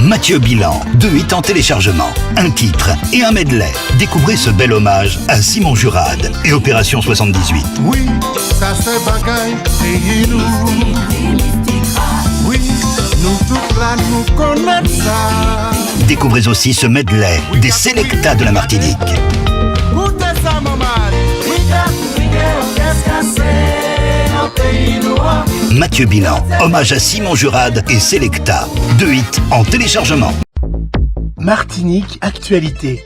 Mathieu Bilan, 2 hits en téléchargement, un titre et un medley. Découvrez ce bel hommage à Simon Jurade et Opération 78. Oui, ça c'est bagaille, et nous. Oui, nous tous là, nous connaissons ça. Découvrez aussi ce medley des Selecta de la Martinique. Goûtez ça, maman. Mathieu Bilan, hommage à Simon Jurade et Selecta. 2 hits en téléchargement. Martinique Actualité.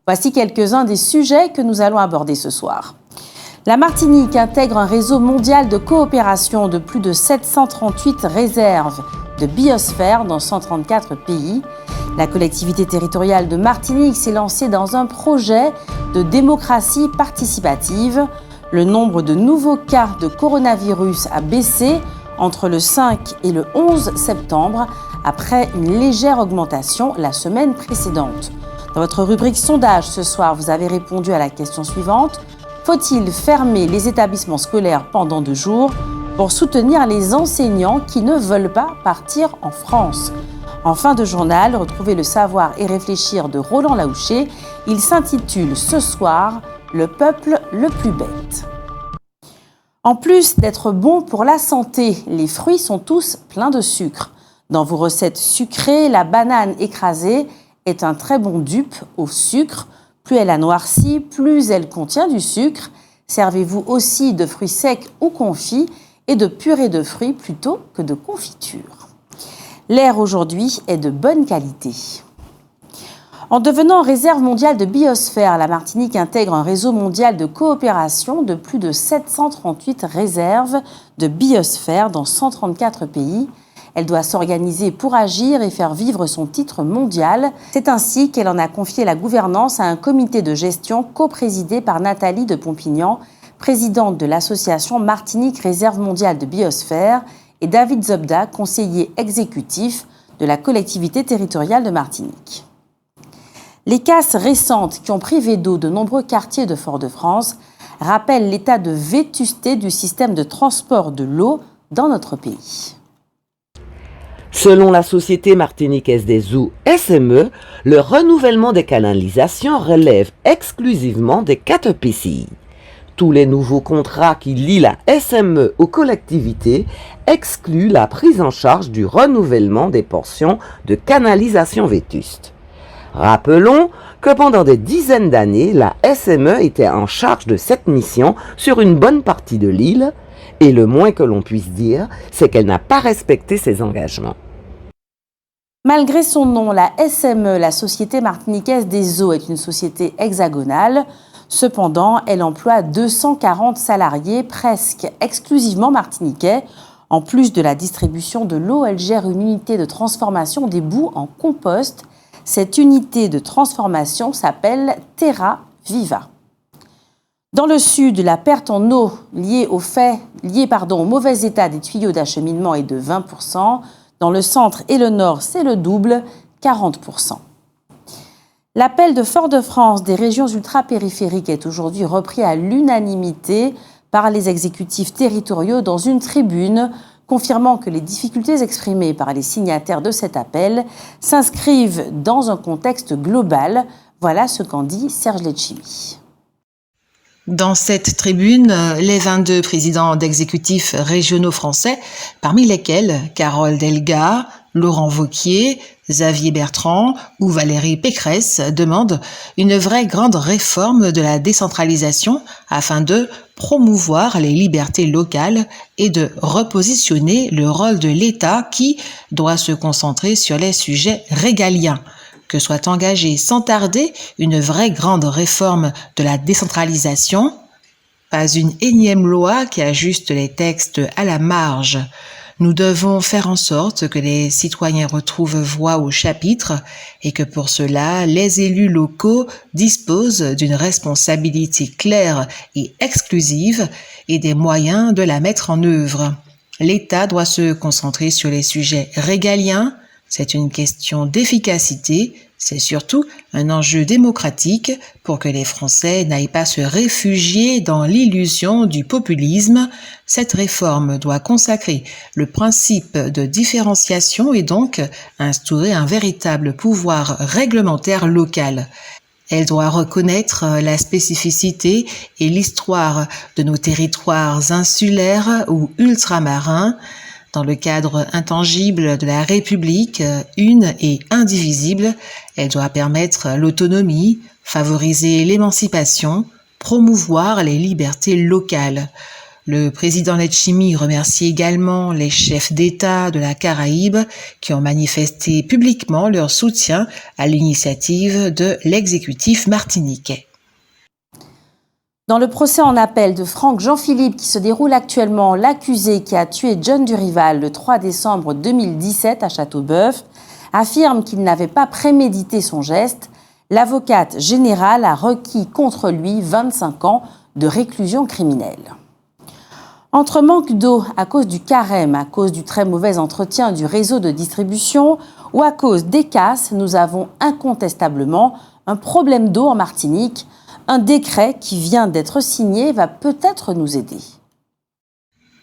Voici quelques-uns des sujets que nous allons aborder ce soir. La Martinique intègre un réseau mondial de coopération de plus de 738 réserves de biosphère dans 134 pays. La collectivité territoriale de Martinique s'est lancée dans un projet de démocratie participative. Le nombre de nouveaux cas de coronavirus a baissé entre le 5 et le 11 septembre, après une légère augmentation la semaine précédente. Dans votre rubrique sondage ce soir, vous avez répondu à la question suivante. Faut-il fermer les établissements scolaires pendant 2 jours pour soutenir les enseignants qui ne veulent pas partir en France? En fin de journal, retrouvez le savoir et réfléchir de Roland Laouché. Il s'intitule ce soir « Le peuple le plus bête ». En plus d'être bons pour la santé, les fruits sont tous pleins de sucre. Dans vos recettes sucrées, la banane écrasée est un très bon dupe au sucre. Plus elle a noirci, plus elle contient du sucre. Servez-vous aussi de fruits secs ou confits et de purée de fruits plutôt que de confiture. L'air aujourd'hui est de bonne qualité. En devenant réserve mondiale de biosphère, la Martinique intègre un réseau mondial de coopération de plus de 738 réserves de biosphère dans 134 pays. Elle doit s'organiser pour agir et faire vivre son titre mondial. C'est ainsi qu'elle en a confié la gouvernance à un comité de gestion coprésidé par Nathalie de Pompignan, présidente de l'association Martinique Réserve mondiale de biosphère, et David Zobda, conseiller exécutif de la collectivité territoriale de Martinique. Les casses récentes qui ont privé d'eau de nombreux quartiers de Fort-de-France rappellent l'état de vétusté du système de transport de l'eau dans notre pays. Selon la société martiniquaise des eaux SME, le renouvellement des canalisations relève exclusivement des 4 PCI. Tous les nouveaux contrats qui lient la SME aux collectivités excluent la prise en charge du renouvellement des portions de canalisation vétustes. Rappelons que pendant des dizaines d'années, la SME était en charge de cette mission sur une bonne partie de l'île, et le moins que l'on puisse dire, c'est qu'elle n'a pas respecté ses engagements. Malgré son nom, la SME, la Société martiniquaise des eaux, est une société hexagonale. Cependant, elle emploie 240 salariés, presque exclusivement martiniquais. En plus de la distribution de l'eau, elle gère une unité de transformation des boues en compost. Cette unité de transformation s'appelle Terra Viva. Dans le sud, la perte en eau liée au mauvais état des tuyaux d'acheminement est de 20%. Dans le centre et le nord, c'est le double, 40%. L'appel de Fort-de-France des régions ultra-périphériques est aujourd'hui repris à l'unanimité par les exécutifs territoriaux dans une tribune, confirmant que les difficultés exprimées par les signataires de cet appel s'inscrivent dans un contexte global. Voilà ce qu'en dit Serge Letchimy. Dans cette tribune, les 22 présidents d'exécutifs régionaux français, parmi lesquels Carole Delga, Laurent Wauquiez, Xavier Bertrand ou Valérie Pécresse demandent une vraie grande réforme de la décentralisation afin de promouvoir les libertés locales et de repositionner le rôle de l'État qui doit se concentrer sur les sujets régaliens. Que soit engagée sans tarder une vraie grande réforme de la décentralisation, pas une énième loi qui ajuste les textes à la marge. Nous devons faire en sorte que les citoyens retrouvent voix au chapitre et que pour cela, les élus locaux disposent d'une responsabilité claire et exclusive et des moyens de la mettre en œuvre. L'État doit se concentrer sur les sujets régaliens, C'est une question d'efficacité, c'est surtout un enjeu démocratique pour que les Français n'aillent pas se réfugier dans l'illusion du populisme. Cette réforme doit consacrer le principe de différenciation et donc instaurer un véritable pouvoir réglementaire local. Elle doit reconnaître la spécificité et l'histoire de nos territoires insulaires ou ultramarins, dans le cadre intangible de la République, une et indivisible. Elle doit permettre l'autonomie, favoriser l'émancipation, promouvoir les libertés locales. Le président Letchimy remercie également les chefs d'État de la Caraïbe qui ont manifesté publiquement leur soutien à l'initiative de l'exécutif martiniquais. Dans le procès en appel de Franck Jean-Philippe qui se déroule actuellement, l'accusé qui a tué John Durival le 3 décembre 2017 à Châteaubeuf affirme qu'il n'avait pas prémédité son geste. L'avocate générale a requis contre lui 25 ans de réclusion criminelle. Entre manque d'eau à cause du carême, à cause du très mauvais entretien du réseau de distribution ou à cause des casses, nous avons incontestablement un problème d'eau en Martinique. Un décret qui vient d'être signé va peut-être nous aider.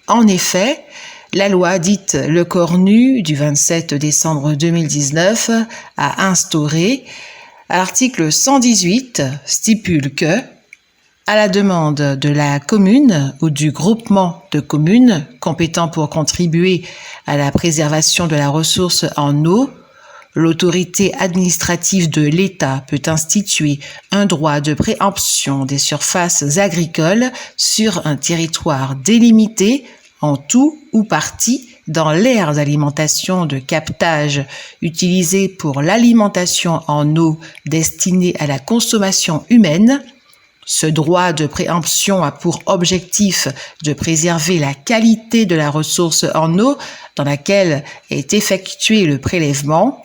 En effet, la loi dite Le Cornu du 27 décembre 2019 a instauré, à l'article 118, stipule que, à la demande de la commune ou du groupement de communes compétent pour contribuer à la préservation de la ressource en eau, l'autorité administrative de l'État peut instituer un droit de préemption des surfaces agricoles sur un territoire délimité en tout ou partie dans l'aire d'alimentation de captage utilisée pour l'alimentation en eau destinée à la consommation humaine. Ce droit de préemption a pour objectif de préserver la qualité de la ressource en eau dans laquelle est effectué le prélèvement.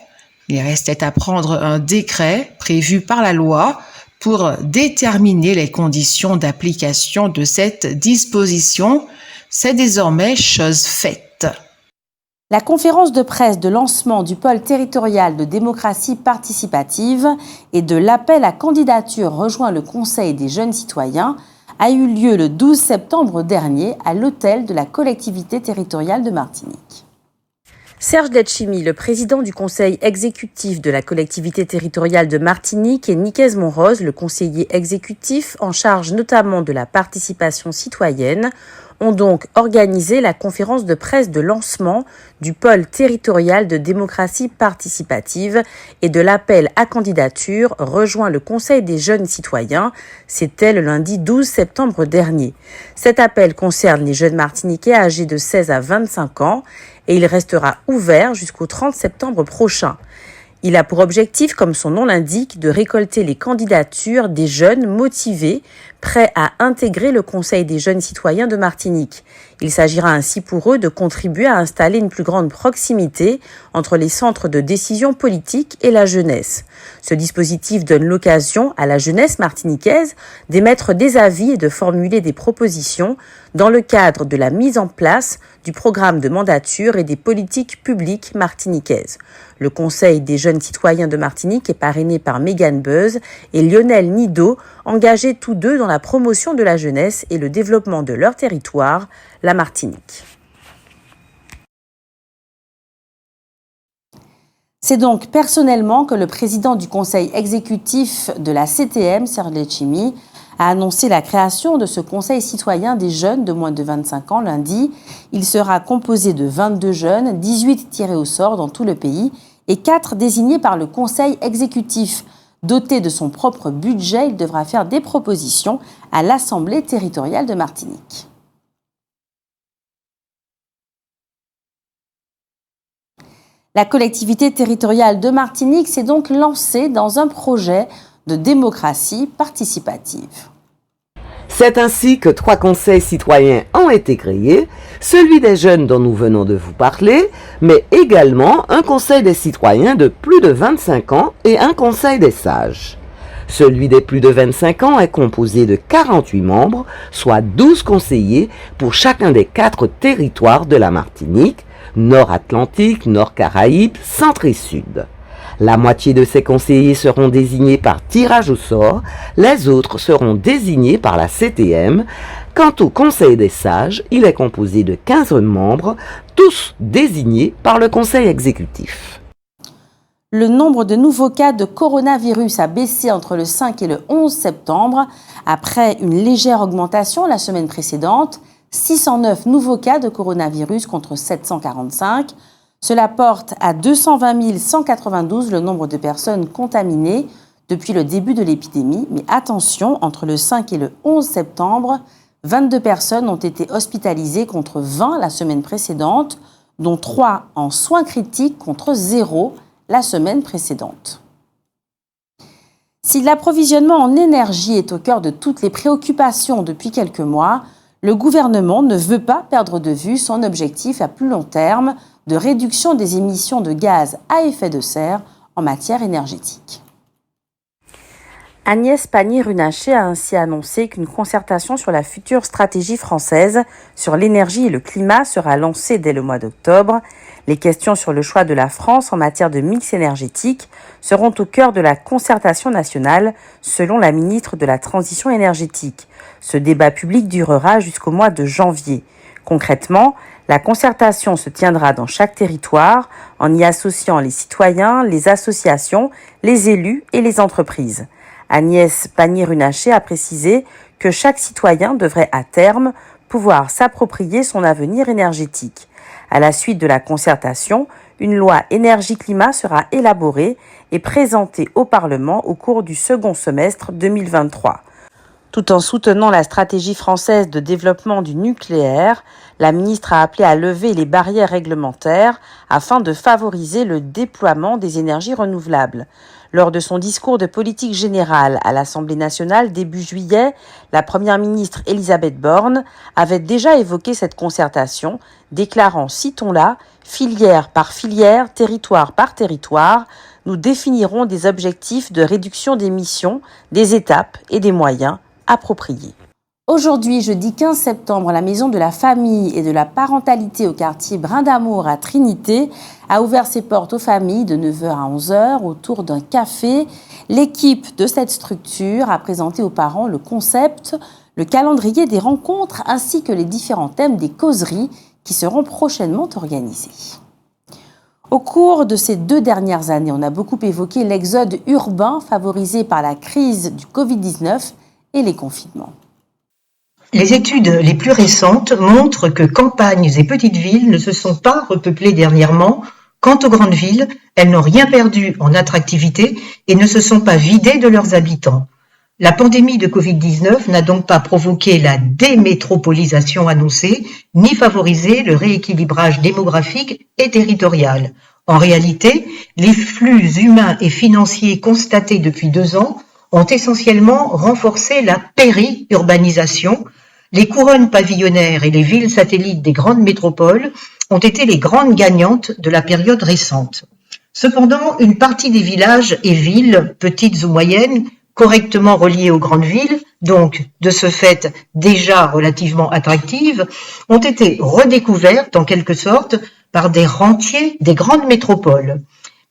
Il restait à prendre un décret prévu par la loi pour déterminer les conditions d'application de cette disposition. C'est désormais chose faite. La conférence de presse de lancement du pôle territorial de démocratie participative et de l'appel à candidature rejoint le Conseil des jeunes citoyens a eu lieu le 12 septembre dernier à l'hôtel de la collectivité territoriale de Martinique. Serge Letchimy, le président du conseil exécutif de la collectivité territoriale de Martinique, et Nicaise Monrose, le conseiller exécutif en charge notamment de la participation citoyenne, ont donc organisé la conférence de presse de lancement du pôle territorial de démocratie participative et de l'appel à candidature rejoint le Conseil des jeunes citoyens. C'était le lundi 12 septembre dernier. Cet appel concerne les jeunes martiniquais âgés de 16 à 25 ans et il restera ouvert jusqu'au 30 septembre prochain. Il a pour objectif, comme son nom l'indique, de récolter les candidatures des jeunes motivés, prêts à intégrer le Conseil des jeunes citoyens de Martinique. Il s'agira ainsi pour eux de contribuer à installer une plus grande proximité entre les centres de décision politique et la jeunesse. Ce dispositif donne l'occasion à la jeunesse martiniquaise d'émettre des avis et de formuler des propositions dans le cadre de la mise en place du programme de mandature et des politiques publiques martiniquaises. Le Conseil des jeunes citoyens de Martinique est parrainé par Mégane Buzz et Lionel Nido, engagés tous deux dans la promotion de la jeunesse et le développement de leur territoire, la Martinique. C'est donc personnellement que le président du conseil exécutif de la CTM, Serge Letchimy, a annoncé la création de ce conseil citoyen des jeunes de moins de 25 ans lundi. Il sera composé de 22 jeunes, 18 tirés au sort dans tout le pays et 4 désignés par le conseil exécutif. Doté de son propre budget, il devra faire des propositions à l'Assemblée territoriale de Martinique. La collectivité territoriale de Martinique s'est donc lancée dans un projet de démocratie participative. C'est ainsi que 3 conseils citoyens ont été créés, celui des jeunes dont nous venons de vous parler, mais également un conseil des citoyens de plus de 25 ans et un conseil des sages. Celui des plus de 25 ans est composé de 48 membres, soit 12 conseillers pour chacun des 4 territoires de la Martinique, Nord-Atlantique, Nord-Caraïbes, Centre et Sud. La moitié de ces conseillers seront désignés par tirage au sort, les autres seront désignés par la CTM. Quant au Conseil des sages, il est composé de 15 membres, tous désignés par le Conseil exécutif. Le nombre de nouveaux cas de coronavirus a baissé entre le 5 et le 11 septembre, après une légère augmentation la semaine précédente, 609 nouveaux cas de coronavirus contre 745. Cela porte à 220 192 le nombre de personnes contaminées depuis le début de l'épidémie. Mais attention, entre le 5 et le 11 septembre, 22 personnes ont été hospitalisées contre 20 la semaine précédente, dont 3 en soins critiques contre 0 la semaine précédente. Si l'approvisionnement en énergie est au cœur de toutes les préoccupations depuis quelques mois, le gouvernement ne veut pas perdre de vue son objectif à plus long terme de réduction des émissions de gaz à effet de serre en matière énergétique. Agnès Pannier-Runacher a ainsi annoncé qu'une concertation sur la future stratégie française sur l'énergie et le climat sera lancée dès le mois d'octobre. Les questions sur le choix de la France en matière de mix énergétique seront au cœur de la concertation nationale, selon la ministre de la Transition énergétique. Ce débat public durera jusqu'au mois de janvier. Concrètement, la concertation se tiendra dans chaque territoire en y associant les citoyens, les associations, les élus et les entreprises. Agnès Pannier-Runacher a précisé que chaque citoyen devrait à terme pouvoir s'approprier son avenir énergétique. À la suite de la concertation, une loi énergie-climat sera élaborée et présentée au Parlement au cours du second semestre 2023. Tout en soutenant la stratégie française de développement du nucléaire, la ministre a appelé à lever les barrières réglementaires afin de favoriser le déploiement des énergies renouvelables. Lors de son discours de politique générale à l'Assemblée nationale début juillet, la première ministre Elisabeth Borne avait déjà évoqué cette concertation, déclarant, citons-la, « filière par filière, territoire par territoire, nous définirons des objectifs de réduction d'émissions, des étapes et des moyens appropriés ». Aujourd'hui, jeudi 15 septembre, la Maison de la Famille et de la Parentalité au quartier Brin d'Amour à Trinité a ouvert ses portes aux familles de 9h à 11h autour d'un café. L'équipe de cette structure a présenté aux parents le concept, le calendrier des rencontres ainsi que les différents thèmes des causeries qui seront prochainement organisés. Au cours de ces 2 dernières années, on a beaucoup évoqué l'exode urbain favorisé par la crise du Covid-19 et les confinements. Les études les plus récentes montrent que campagnes et petites villes ne se sont pas repeuplées dernièrement. Quant aux grandes villes, elles n'ont rien perdu en attractivité et ne se sont pas vidées de leurs habitants. La pandémie de Covid-19 n'a donc pas provoqué la démétropolisation annoncée, ni favorisé le rééquilibrage démographique et territorial. En réalité, les flux humains et financiers constatés depuis 2 ans ont essentiellement renforcé la périurbanisation. Les couronnes pavillonnaires et les villes satellites des grandes métropoles ont été les grandes gagnantes de la période récente. Cependant, une partie des villages et villes, petites ou moyennes, correctement reliées aux grandes villes, donc de ce fait déjà relativement attractives, ont été redécouvertes en quelque sorte par des rentiers des grandes métropoles.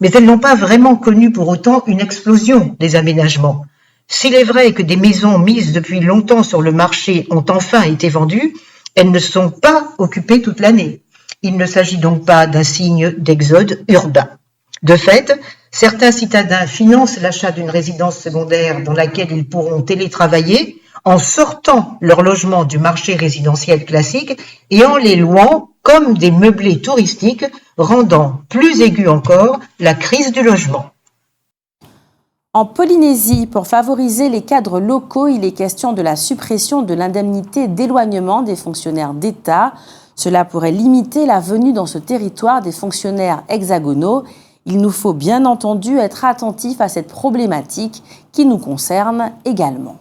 Mais elles n'ont pas vraiment connu pour autant une explosion des aménagements. S'il est vrai que des maisons mises depuis longtemps sur le marché ont enfin été vendues, elles ne sont pas occupées toute l'année. Il ne s'agit donc pas d'un signe d'exode urbain. De fait, certains citadins financent l'achat d'une résidence secondaire dans laquelle ils pourront télétravailler en sortant leur logement du marché résidentiel classique et en les louant comme des meublés touristiques, rendant plus aiguë encore la crise du logement. En Polynésie, pour favoriser les cadres locaux, il est question de la suppression de l'indemnité d'éloignement des fonctionnaires d'État. Cela pourrait limiter la venue dans ce territoire des fonctionnaires hexagonaux. Il nous faut bien entendu être attentifs à cette problématique qui nous concerne également.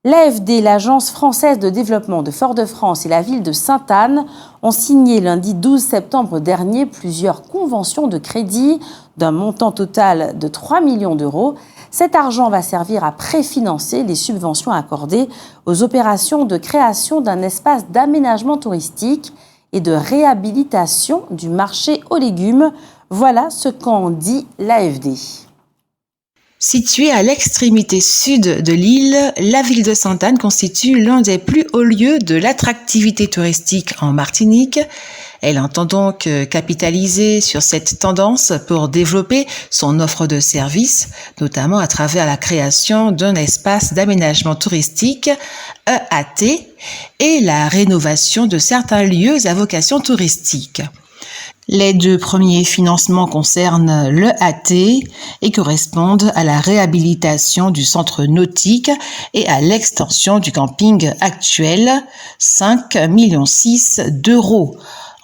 L'AFD, l'Agence française de développement de Fort-de-France et la ville de Sainte-Anne ont signé lundi 12 septembre dernier plusieurs conventions de crédit d'un montant total de 3 millions d'euros. Cet argent va servir à préfinancer les subventions accordées aux opérations de création d'un espace d'aménagement touristique et de réhabilitation du marché aux légumes. Voilà ce qu'en dit l'AFD. Située à l'extrémité sud de l'île, la ville de Sainte-Anne constitue l'un des plus hauts lieux de l'attractivité touristique en Martinique. Elle entend donc capitaliser sur cette tendance pour développer son offre de services, notamment à travers la création d'un espace d'aménagement touristique, EAT, et la rénovation de certains lieux à vocation touristique. Les 2 premiers financements concernent l'EAT et correspondent à la réhabilitation du centre nautique et à l'extension du camping actuel, 5,6 millions d'euros.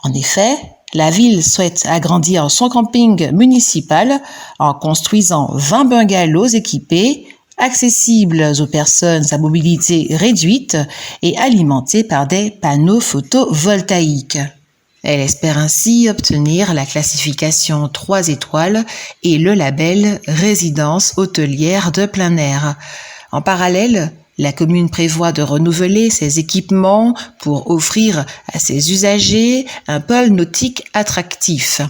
En effet, la ville souhaite agrandir son camping municipal en construisant 20 bungalows équipés, accessibles aux personnes à mobilité réduite et alimentés par des panneaux photovoltaïques. Elle espère ainsi obtenir la classification 3 étoiles et le label résidence hôtelière de plein air. En parallèle, la commune prévoit de renouveler ses équipements pour offrir à ses usagers un pôle nautique attractif.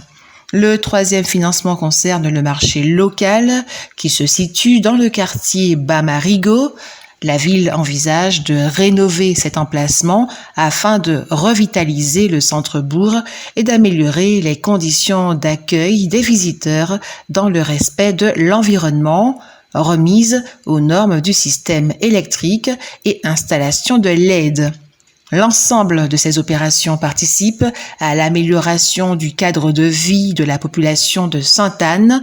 Le 3e financement concerne le marché local qui se situe dans le quartier Bas-Marigot. La ville envisage de rénover cet emplacement afin de revitaliser le centre-bourg et d'améliorer les conditions d'accueil des visiteurs dans le respect de l'environnement, remise aux normes du système électrique et installation de LED. L'ensemble de ces opérations participe à l'amélioration du cadre de vie de la population de Sainte-Anne.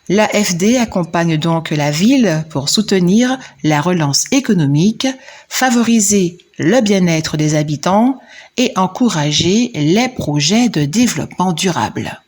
L'AFD accompagne donc la ville pour soutenir la relance économique, favoriser le bien-être des habitants et encourager les projets de développement durable.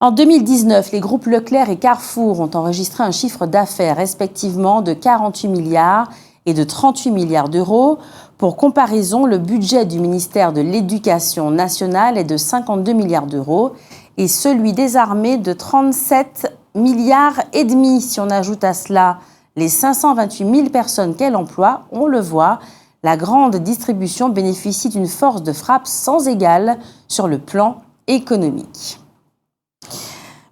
En 2019, les groupes Leclerc et Carrefour ont enregistré un chiffre d'affaires respectivement de 48 milliards et de 38 milliards d'euros. Pour comparaison, le budget du ministère de l'Éducation nationale est de 52 milliards d'euros et celui des armées de 37 milliards et demi. Si on ajoute à cela les 528 000 personnes qu'elle emploie, on le voit, la grande distribution bénéficie d'une force de frappe sans égale sur le plan économique.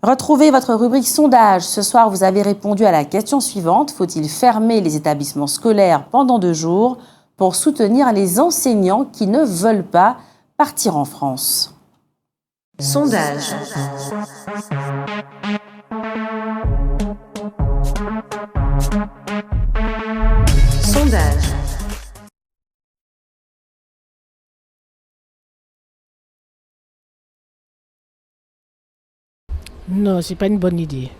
Retrouvez votre rubrique sondage. Ce soir, vous avez répondu à la question suivante. Faut-il fermer les établissements scolaires pendant 2 jours pour soutenir les enseignants qui ne veulent pas partir en France? Sondage. Sondage. Non, c'est pas une bonne idée.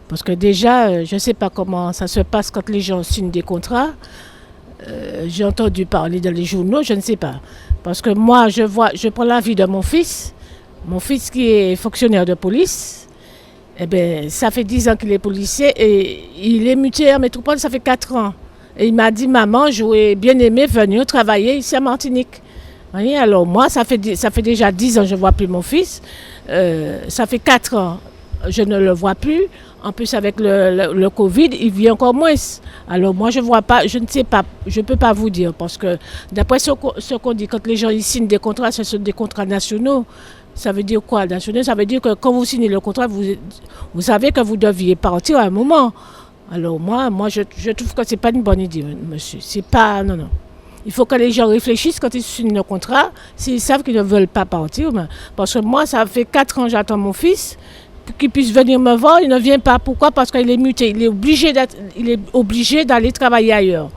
Parce que déjà, je ne sais pas comment ça se passe quand les gens signent des contrats. J'ai entendu parler dans les journaux, je ne sais pas. Parce que moi, je prends l'avis de mon fils qui est fonctionnaire de police. Eh bien, ça fait 10 ans qu'il est policier et il est muté en métropole, ça fait 4 ans. Et il m'a dit, maman, j'aurais bien aimé venir travailler ici à Martinique. Voyez, alors moi, ça fait déjà 10 ans que je ne vois plus mon fils. Ça fait 4 ans, je ne le vois plus. En plus, avec le Covid, il vit encore moins. Alors moi, je vois pas, je ne sais pas, je ne peux pas vous dire. Parce que d'après ce qu'on dit, quand les gens ils signent des contrats, ce sont des contrats nationaux. Ça veut dire quoi, nationaux? Ça veut dire que quand vous signez le contrat, vous savez que vous deviez partir à un moment. Alors moi je trouve que ce n'est pas une bonne idée, monsieur. C'est pas, non. Il faut que les gens réfléchissent quand ils signent le contrat, s'ils savent qu'ils ne veulent pas partir. Parce que moi, ça fait 4 ans que j'attends mon fils pour qu'il puisse venir me voir. Il ne vient pas. Pourquoi? Parce qu'il est muté. Il est obligé d'aller travailler ailleurs.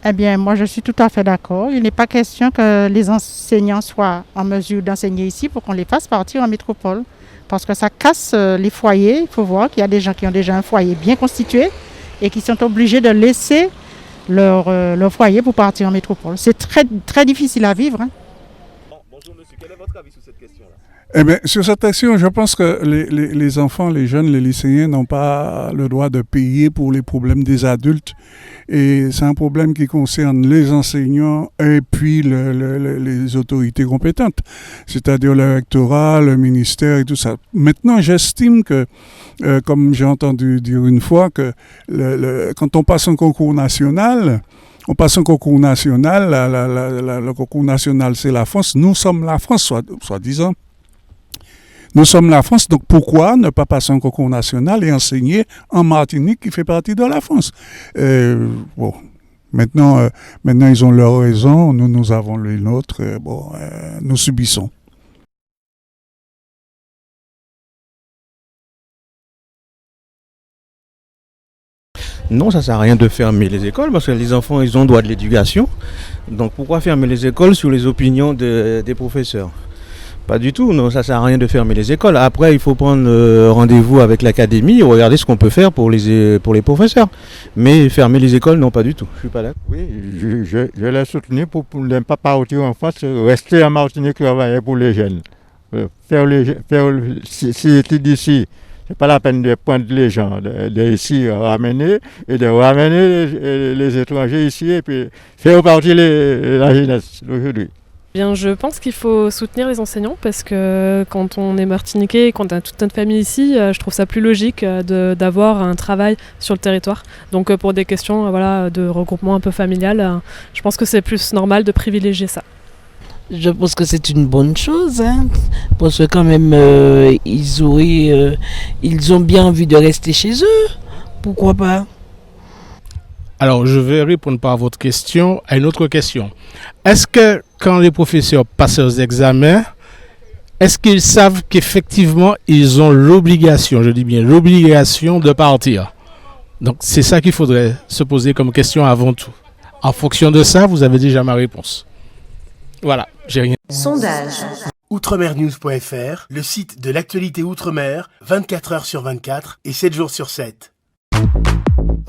Eh bien, moi, je suis tout à fait d'accord. Il n'est pas question que les enseignants soient en mesure d'enseigner ici pour qu'on les fasse partir en métropole. Parce que ça casse les foyers. Il faut voir qu'il y a des gens qui ont déjà un foyer bien constitué et qui sont obligés de laisser leur foyer pour partir en métropole. C'est très, très difficile à vivre. Bonjour monsieur, quel est votre avis sur cette question-là? Eh bien, sur cette question, je pense que les enfants, les jeunes, les lycéens n'ont pas le droit de payer pour les problèmes des adultes. Et c'est un problème qui concerne les enseignants et puis les autorités compétentes, c'est-à-dire le rectorat, le ministère et tout ça. Maintenant, j'estime que, comme j'ai entendu dire une fois, que quand on passe un concours national, on passe un concours national, le concours national c'est la France, nous sommes la France, soi-disant. Nous sommes la France, donc pourquoi ne pas passer un concours national et enseigner en Martinique qui fait partie de la France? Bon, maintenant ils ont leur raison, nous avons les nôtres, nous subissons. Non, ça sert à rien de fermer les écoles parce que les enfants, ils ont droit de l'éducation. Donc pourquoi fermer les écoles sur les opinions des professeurs? Pas du tout, non, ça sert à rien de fermer les écoles. Après, il faut prendre rendez-vous avec l'académie et regarder ce qu'on peut faire pour les professeurs. Mais fermer les écoles, non, pas du tout. Je suis pas là. Oui, je l'ai soutenu pour ne pas partir en France, rester en Martinique, travailler pour les jeunes. Si études ici, c'est pas la peine de prendre les gens d'ici ramener et de ramener les étrangers ici et puis faire partir la jeunesse d'aujourd'hui. Bien, je pense qu'il faut soutenir les enseignants parce que quand on est martiniquais et quand on a toute notre famille ici, je trouve ça plus logique d'avoir un travail sur le territoire. Donc pour des questions de regroupement un peu familial, je pense que c'est plus normal de privilégier ça. Je pense que c'est une bonne chose, parce que quand même, ils ont bien envie de rester chez eux. Pourquoi pas? Alors, je vais répondre par votre question à une autre question. Est-ce que quand les professeurs passent leurs examens, est-ce qu'ils savent qu'effectivement, ils ont l'obligation, je dis bien l'obligation de partir? Donc, c'est ça qu'il faudrait se poser comme question avant tout. En fonction de ça, vous avez déjà ma réponse. Voilà, j'ai rien. Sondage. Outremernews.fr, le site de l'actualité Outre-mer, 24 heures sur 24 et 7 jours sur 7.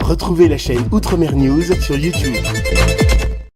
Retrouvez la chaîne Outremer News sur YouTube.